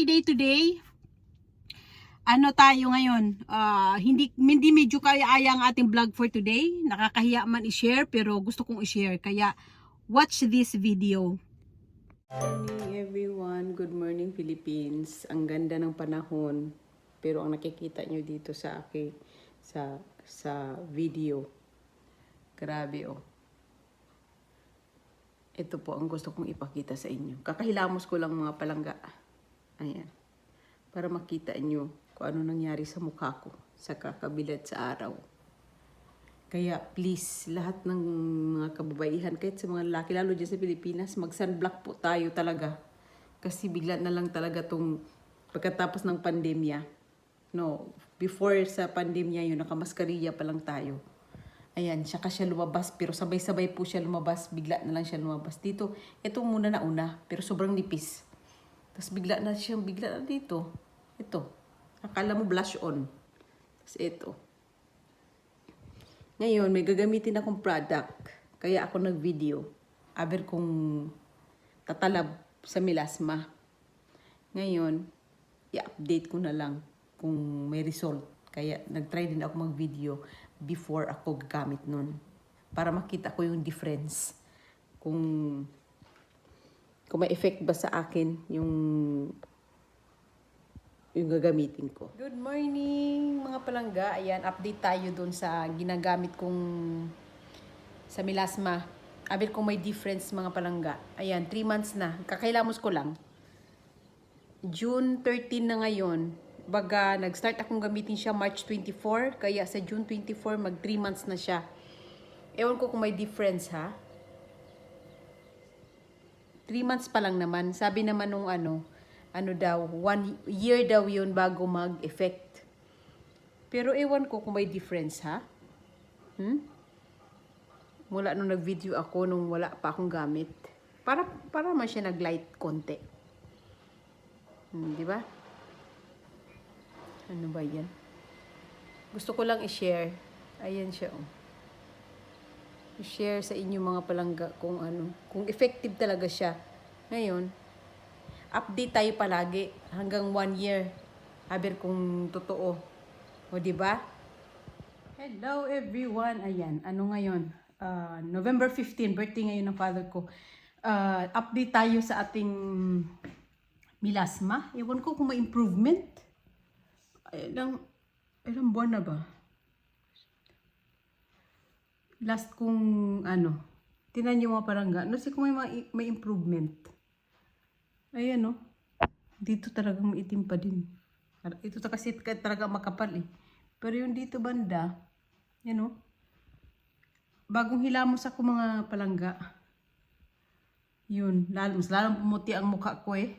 Friday today. Ano tayo ngayon? Hindi medyo kaya ang ating vlog for today. Nakakahiya man i-share pero gusto kong i-share. Kaya watch this video. Good morning everyone. Good morning Philippines. Ang ganda ng panahon. Pero ang nakikita nyo dito sa aking sa video. Grabe oh. Ito po ang gusto kong ipakita sa inyo. Kakahilamos ko lang mga palangga. Ayan. Para makita nyo kung ano nangyari sa mukha ko sa kakabilat sa araw. Kaya please, lahat ng mga kababaihan, kahit sa mga lalaki, lalo dyan sa Pilipinas, mag-sunblock po tayo talaga. Kasi bigla na lang talaga tong pagkatapos ng pandemya. No, before sa pandemya yun, nakamaskarilla pa lang tayo. Ayan, siya lumabas, pero sabay-sabay po siya lumabas, bigla na lang siya lumabas. Dito, ito muna na una, pero sobrang nipis. Tapos bigla na dito. Ito. Akala mo blush on. Tapos ito. Ngayon, may gagamitin akong product. Kaya ako nag-video. Aber kung tatalab sa melasma. Ngayon, i-update ko na lang kung may result. Kaya nag-try din ako mag-video before ako gagamit nun. Para makita ko yung difference. Kung may effect ba sa akin yung gagamitin ko. Good morning mga palangga. Ayan, update tayo dun sa ginagamit kong sa melasma. Abil kung may difference mga palangga. Ayan, 3 months na. Kakailamos ko lang. June 13 na ngayon. Baga, nag-start akong gamitin siya March 24. Kaya sa June 24, mag 3 months na siya. Ewan ko kung may difference ha. 3 months pa lang naman. Sabi naman nung ano daw, 1 year daw yun bago mag-effect. Pero ewan ko kung may difference ha. Mula nung nag-video ako, nung wala pa akong gamit. Para man siya nag-light konti. Di ba? Ano ba yan? Gusto ko lang i-share. Ayan siya oh. I-share sa inyo mga palangga kung ano, kung effective talaga siya. Ngayon, update tayo palagi hanggang 1 year. Aber kung totoo. O di ba? Hello everyone. Ayan, ano ngayon? November 15, birthday ngayon ng father ko. Update tayo sa ating melasma. Ewan ko kung may improvement. Ilang buwan na ba? Last kong ano, tinan nyo mga palangga, nasi kung may improvement. Ayan no, dito talagang maitim pa din. Ito kasi talaga makapal eh. Pero yung dito banda, yan no, bagong hilamos ako mga palangga. Yun, mas lalong pumuti ang mukha ko eh.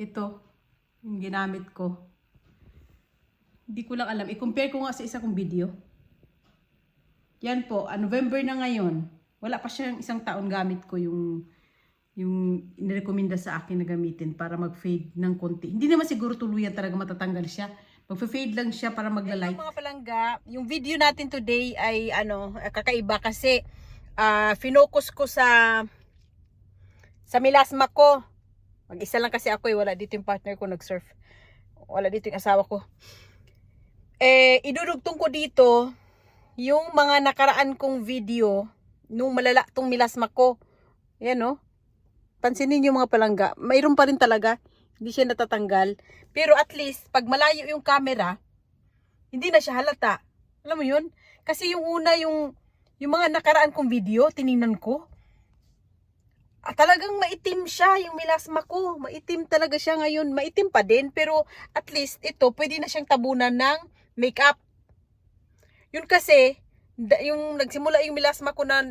Ito, yung ginamit ko. Hindi ko lang alam, i-compare ko nga sa isa kong video. Yan po, November na ngayon. Wala pa siyang 1 taon gamit ko yung inirekomenda sa akin na gamitin para mag-fade ng konti. Hindi naman siguro tuluyan talaga matatanggal siya. Mag-fade lang siya para magla-light. Mga palangga, yung video natin today ay kakaiba kasi finokus ko sa melasma ko. Mag-isa lang kasi ako wala dito yung partner ko nag-surf. Wala dito yung asawa ko. Idudugtong ko dito yung mga nakaraan kong video nung malala tong melasma ko. Yan no. Pansinin niyo mga palangga, mayroon pa rin talaga. Hindi siya natatanggal. Pero at least, pag malayo yung camera, hindi na siya halata. Alam mo yun? Kasi yung una, yung mga nakaraan kong video, tiningnan ko. Talagang maitim siya, yung melasma ko. Maitim talaga siya ngayon. Maitim pa din, pero at least ito, pwede na siyang tabunan ng makeup. Yun kasi, yung nagsimula yung melasma ko na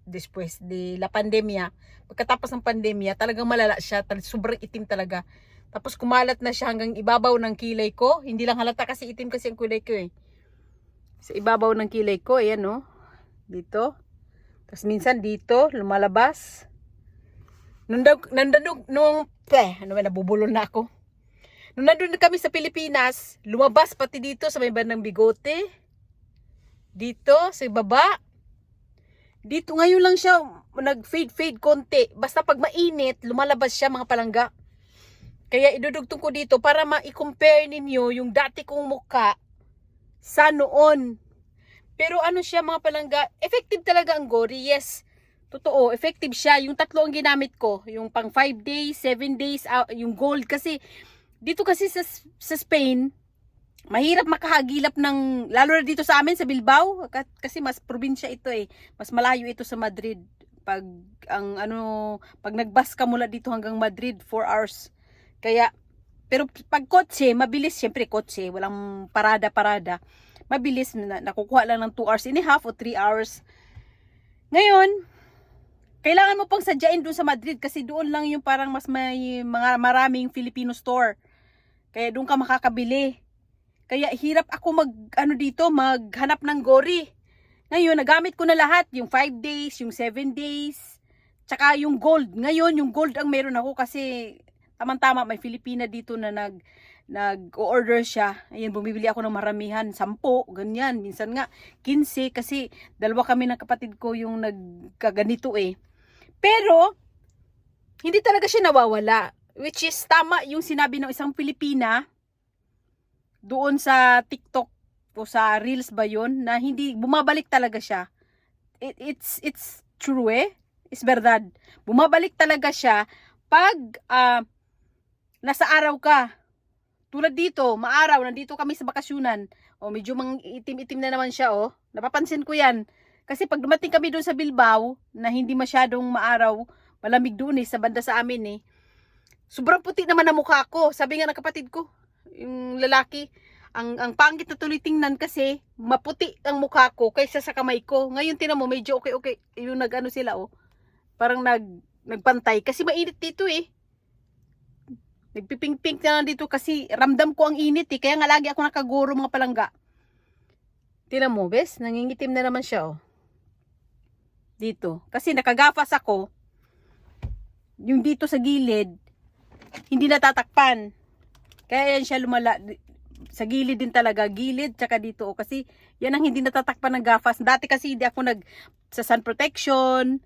después de la pandemia, pagkatapos ng pandemya, talagang malala siya, sobrang itim talaga. Tapos kumalat na siya hanggang ibabaw ng kilay ko. Hindi lang halata kasi itim kasi ang kulay ko eh. Sa ibabaw ng kilay ko, ayan no. Dito. Tapos minsan dito, lumalabas. Nabubulol na ako. Nung nandun kami sa Pilipinas, lumabas pati dito sa may bandang bigote. Dito, sa baba. Dito ngayon lang siya nag-fade konti. Basta pag mainit, lumalabas siya mga palangga. Kaya idudugtong ko dito para ma-compare ninyo yung dati kong mukha sa noon. Pero ano siya mga palangga, effective talaga ang Gory. Yes, totoo, effective siya. Yung tatlo ang ginamit ko, yung pang 5 days, 7 days, yung gold. Kasi dito kasi sa Spain, mahirap makahagilap ng, lalo na dito sa amin sa Bilbao, kasi mas probinsya ito eh. Mas malayo ito sa Madrid. Pag pag nagbus ka mula dito hanggang Madrid, 4 hours. Kaya pero pag kotse, mabilis, syempre kotse, walang parada-parada. Mabilis, nakukuha lang ng 2 hours and a half o 3 hours. Ngayon, kailangan mo pang sadyain doon sa Madrid kasi doon lang yung parang mas may mga maraming Filipino store. Kaya doon ka makakabili. Kaya hirap ako maghanap ng Gory. Ngayon, nagamit ko na lahat, yung 5 days, yung 7 days, tsaka yung gold. Ngayon, yung gold ang meron ako kasi tamang-tama, may Filipina dito na nag-order siya. Ayan, bumibili ako ng maramihan, 10, ganyan. Minsan nga, 15 kasi dalawa kami ng kapatid ko yung nagkaganito eh. Pero, hindi talaga siya nawawala. Which is, tama yung sinabi ng isang Pilipina doon sa TikTok o sa Reels ba yun, na hindi, bumabalik talaga siya. It's true eh. It's verdad. Bumabalik talaga siya pag nasa araw ka. Tulad dito, maaraw, nandito kami sa bakasyunan. O medyo itim-itim na naman siya, oh. Napapansin ko yan. Kasi pag dumating kami doon sa Bilbao, na hindi masyadong maaraw, malamig doon eh, sa banda sa amin eh. Sobrang puti naman ang mukha ko. Sabi nga ng kapatid ko, yung lalaki, ang pangit na tuloy tingnan kasi maputi ang mukha ko kaysa sa kamay ko. Ngayon tinan mo, medyo okay. Yung sila, oh. Parang nagpantay. Kasi mainit dito eh. Nagpipink-pink na lang dito kasi ramdam ko ang init eh. Kaya nga lagi ako nakaguro mga palangga. Tingnan mo, bes? Nangingitim na naman siya, oh. Dito. Kasi nakagafas ako. Yung dito sa gilid, hindi natatakpan. Kaya yan siya lumala. Sa gilid din talaga. Gilid, tsaka dito, oh. Kasi yan ang hindi natatakpan ng gafas. Dati kasi hindi ako sa sun protection.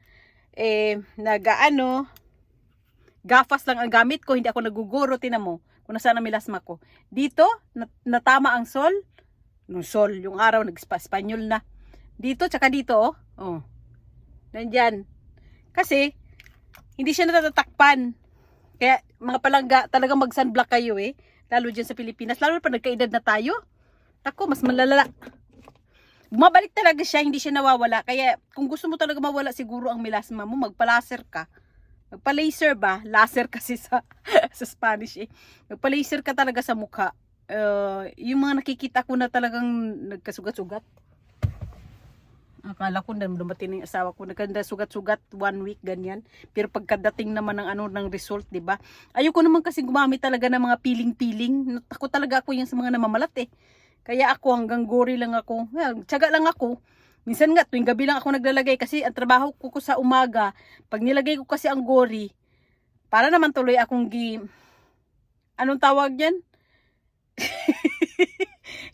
Gafas lang ang gamit ko, hindi ako naguguro. Tinan mo kung nasaan ang melasma ko. Dito, natama ang sol. Yung araw, nag-Espanyol na. Dito, tsaka dito, oh. Oh. Nandyan. Kasi, hindi siya natatakpan. Kaya, mga palangga, talagang mag-sunblock kayo eh. Lalo dyan sa Pilipinas. Lalo pa nagkaedad na tayo. Ako, mas malala. Bumabalik talaga siya, hindi siya nawawala. Kaya, kung gusto mo talaga mawala siguro ang melasma mo, magpa-laser ka. Magpa-laser ba? Laser kasi sa Spanish eh. Magpa-laser ka talaga sa mukha. Yung mga nakikita ko na talagang nagkasugat-sugat. Akala ko na dumating ng asawa ko, nagkanda sugat-sugat 1 week ganyan. Pero pagkadating naman ng result, 'di ba? Ayoko naman kasi gumamit talaga ng mga piling-piling. Takot talaga ako yung sa mga namamalat eh. Kaya ako hanggang Gory lang ako. Tiyaga lang ako. Minsan nga, tuwing gabi lang ako naglalagay kasi ang trabaho ko sa umaga, pag nilagay ko kasi ang Gory, para naman tuloy akong anong tawag yan?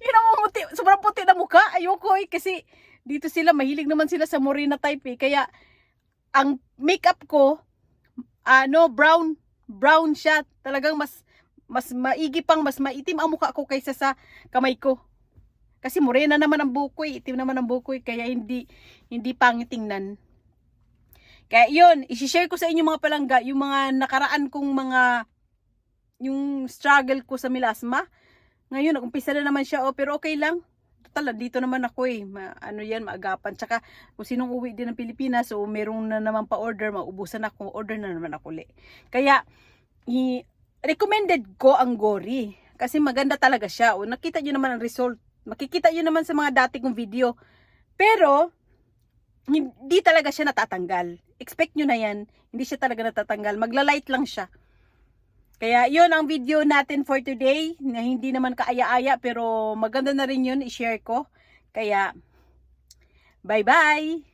Yun ang sobrang puti na mukha. Ayoko eh, kasi dito sila, mahilig naman sila sa morena type eh. Kaya, ang makeup ko, brown siya. Talagang mas maigi pang, mas maitim ang mukha ko kaysa sa kamay ko. Kasi morena naman ang bukoy, itim naman ang bukoy, kaya hindi pangit tingnan. Kaya yun, i-share ko sa inyo mga palangga, yung mga nakaraan kong yung struggle ko sa melasma. Ngayon, nag-umpisa na naman siya, pero okay lang. Total, dito naman ako eh, maagapan. Tsaka, kung sinong uwi din ng Pilipinas, so merong na naman pa-order, maubusan ako, order na naman ako ulit. Kaya, recommended ko ang Gory. Kasi maganda talaga siya. O, nakita nyo naman ang result. Makikita nyo naman sa mga dati kong video. Pero, hindi talaga siya natatanggal. Expect nyo na yan. Hindi siya talaga natatanggal. Magla-light lang siya. Kaya, yun ang video natin for today. Na hindi naman kaaya-aya. Pero, maganda na rin yun. I-share ko. Kaya, bye-bye!